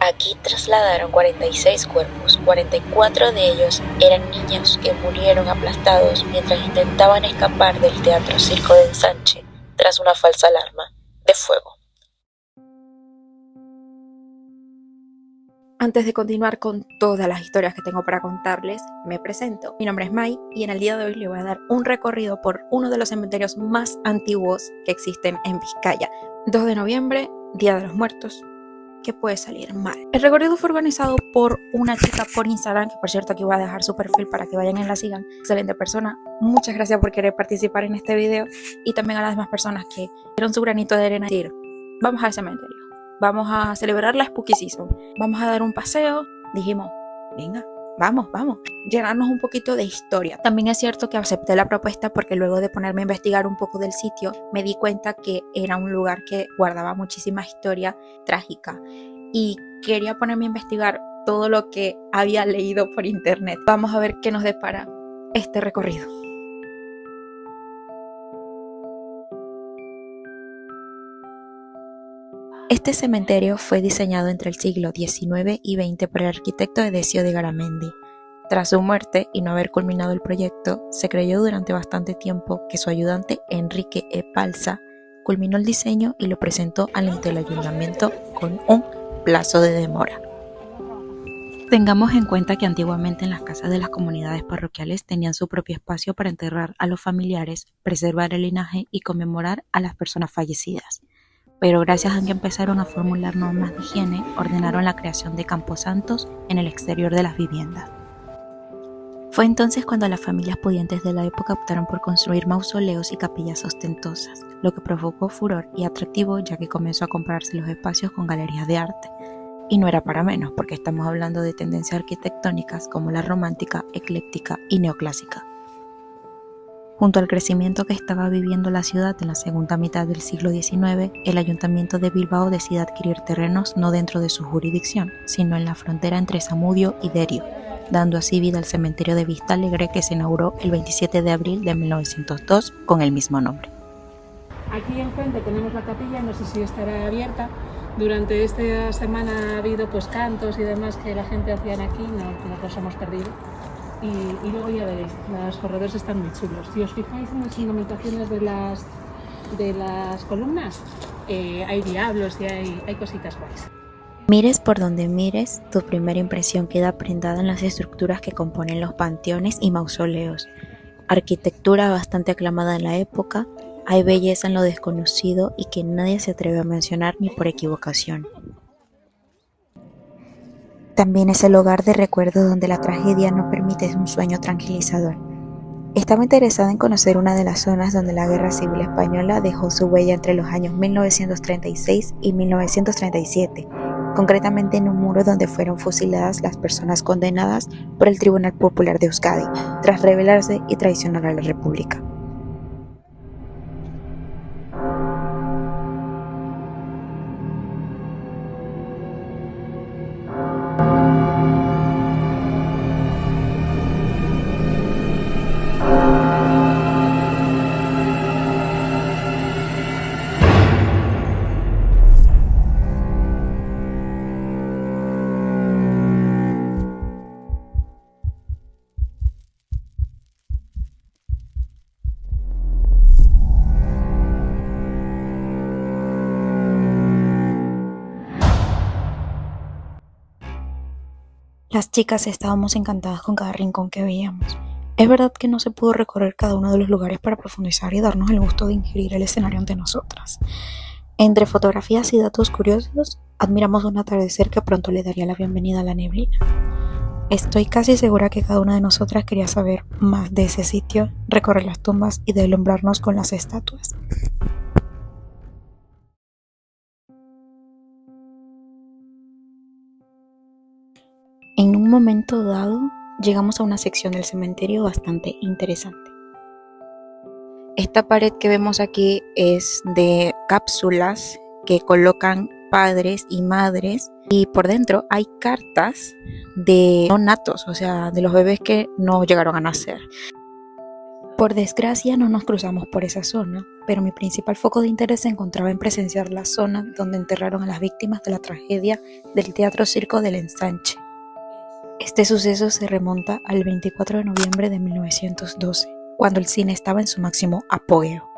Aquí trasladaron 46 cuerpos, 44 de ellos eran niños que murieron aplastados mientras intentaban escapar del Teatro Circo de Ensanche tras una falsa alarma de fuego. Antes de continuar con todas las historias que tengo para contarles, me presento. Mi nombre es Mai y en el día de hoy les voy a dar un recorrido por uno de los cementerios más antiguos que existen en Vizcaya. 2 de noviembre, Día de los Muertos. ¿Qué puede salir mal? El recorrido fue organizado por una chica por Instagram, que por cierto aquí voy a dejar su perfil para que vayan y la sigan. Excelente persona. Muchas gracias por querer participar en este video y también a las demás personas que dieron su granito de arena y decir, vamos al cementerio. Vamos a celebrar la Spooky Season. Vamos a dar un paseo. Dijimos, venga, vamos. Llenarnos un poquito de historia. También es cierto que acepté la propuesta porque luego de ponerme a investigar un poco del sitio, me di cuenta que era un lugar que guardaba muchísima historia trágica. Y quería ponerme a investigar todo lo que había leído por internet. Vamos a ver qué nos depara este recorrido. Este cementerio fue diseñado entre el siglo XIX y XX por el arquitecto Decio de Garamendi. Tras su muerte y no haber culminado el proyecto, se creyó durante bastante tiempo que su ayudante Enrique E. Palsa culminó el diseño y lo presentó ante el ayuntamiento con un plazo de demora. Tengamos en cuenta que antiguamente en las casas de las comunidades parroquiales tenían su propio espacio para enterrar a los familiares, preservar el linaje y conmemorar a las personas fallecidas. Pero gracias a que empezaron a formular normas de higiene, ordenaron la creación de camposantos en el exterior de las viviendas. Fue entonces cuando las familias pudientes de la época optaron por construir mausoleos y capillas ostentosas, lo que provocó furor y atractivo ya que comenzó a compararse los espacios con galerías de arte. Y no era para menos, porque estamos hablando de tendencias arquitectónicas como la romántica, ecléctica y neoclásica. Junto al crecimiento que estaba viviendo la ciudad en la segunda mitad del siglo XIX, el Ayuntamiento de Bilbao decide adquirir terrenos no dentro de su jurisdicción, sino en la frontera entre Zamudio y Derio, dando así vida al cementerio de Vista Alegre que se inauguró el 27 de abril de 1902 con el mismo nombre. Aquí enfrente tenemos la capilla, no sé si estará abierta. Durante esta semana ha habido cantos y demás que la gente hacían aquí, no los hemos perdido. Y luego ya veréis, los corredores están muy chulos. Si os fijáis en las ornamentaciones de las columnas, hay diablos y hay cositas guays. Mires por donde mires, tu primera impresión queda prendada en las estructuras que componen los panteones y mausoleos. Arquitectura bastante aclamada en la época, hay belleza en lo desconocido y que nadie se atreve a mencionar ni por equivocación. También es el hogar de recuerdos donde la tragedia no permite un sueño tranquilizador. Estaba interesada en conocer una de las zonas donde la Guerra Civil Española dejó su huella entre los años 1936 y 1937, concretamente en un muro donde fueron fusiladas las personas condenadas por el Tribunal Popular de Euskadi, tras rebelarse y traicionar a la República. Las chicas estábamos encantadas con cada rincón que veíamos. Es verdad que no se pudo recorrer cada uno de los lugares para profundizar y darnos el gusto de ingerir el escenario ante nosotras. Entre fotografías y datos curiosos, admiramos un atardecer que pronto le daría la bienvenida a la neblina. Estoy casi segura que cada una de nosotras quería saber más de ese sitio, recorrer las tumbas y deslumbrarnos con las estatuas. En un momento dado, llegamos a una sección del cementerio bastante interesante. Esta pared que vemos aquí es de cápsulas que colocan padres y madres, y por dentro hay cartas de no natos, o sea, de los bebés que no llegaron a nacer. Por desgracia no nos cruzamos por esa zona, pero mi principal foco de interés se encontraba en presenciar la zona donde enterraron a las víctimas de la tragedia del Teatro Circo del Ensanche. Este suceso se remonta al 24 de noviembre de 1912, cuando el cine estaba en su máximo apogeo.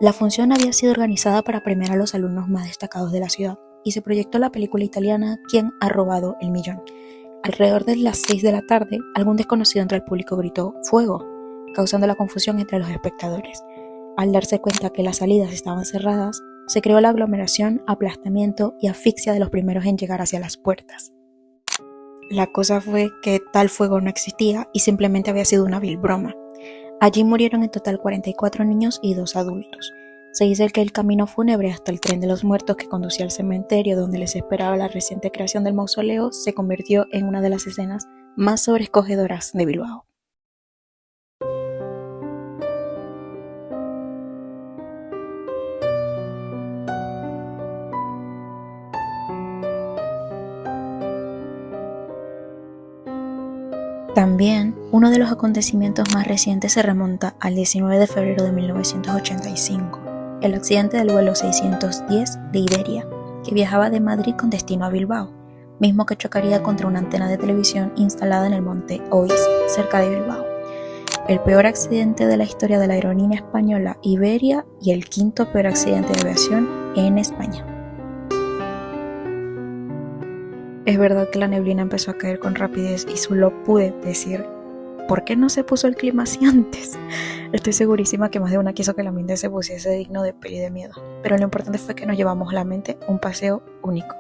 La función había sido organizada para premiar a los alumnos más destacados de la ciudad y se proyectó la película italiana ¿Quién ha robado el millón? Alrededor de las 6 de la tarde, algún desconocido entre el público gritó ¡Fuego!, causando la confusión entre los espectadores. Al darse cuenta que las salidas estaban cerradas, se creó la aglomeración, aplastamiento y asfixia de los primeros en llegar hacia las puertas. La cosa fue que tal fuego no existía y simplemente había sido una vil broma. Allí murieron en total 44 niños y 2 adultos. Se dice que el camino fúnebre hasta el tren de los muertos que conducía al cementerio donde les esperaba la reciente creación del mausoleo se convirtió en una de las escenas más sobrecogedoras de Bilbao. También, uno de los acontecimientos más recientes se remonta al 19 de febrero de 1985, el accidente del vuelo 610 de Iberia, que viajaba de Madrid con destino a Bilbao, mismo que chocaría contra una antena de televisión instalada en el monte Oiz, cerca de Bilbao. El peor accidente de la historia de la aerolínea española Iberia y el quinto peor accidente de aviación en España. Es verdad que la neblina empezó a caer con rapidez y solo pude decir, ¿por qué no se puso el clima así antes? Estoy segurísima que más de una quiso que el ambiente se pusiese digno de peli de miedo, pero lo importante fue que nos llevamos a la mente un paseo único.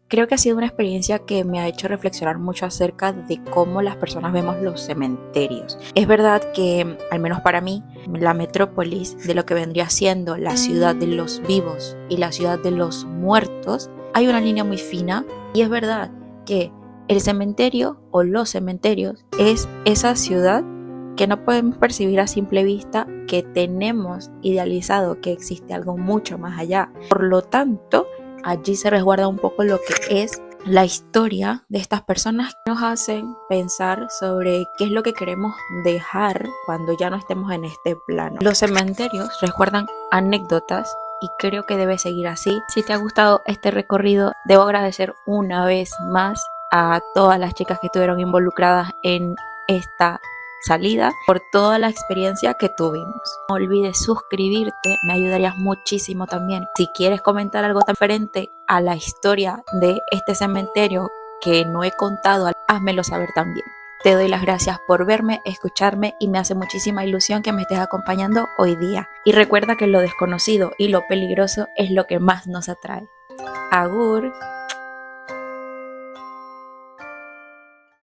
Creo que ha sido una experiencia que me ha hecho reflexionar mucho acerca de cómo las personas vemos los cementerios. Es verdad que, al menos para mí, la metrópolis de lo que vendría siendo la ciudad de los vivos y la ciudad de los muertos, hay una línea muy fina y es verdad que el cementerio o los cementerios es esa ciudad que no podemos percibir a simple vista, que tenemos idealizado que existe algo mucho más allá. Por lo tanto, allí se resguarda un poco lo que es la historia de estas personas que nos hacen pensar sobre qué es lo que queremos dejar cuando ya no estemos en este plano. Los cementerios resguardan anécdotas y creo que debe seguir así. Si te ha gustado este recorrido, debo agradecer una vez más a todas las chicas que estuvieron involucradas en esta salida por toda la experiencia que tuvimos. No olvides suscribirte, me ayudarías muchísimo también. Si quieres comentar algo tan diferente a la historia de este cementerio que no he contado, házmelo saber también. Te doy las gracias por verme, escucharme y me hace muchísima ilusión que me estés acompañando hoy día. Y recuerda que lo desconocido y lo peligroso es lo que más nos atrae. Agur.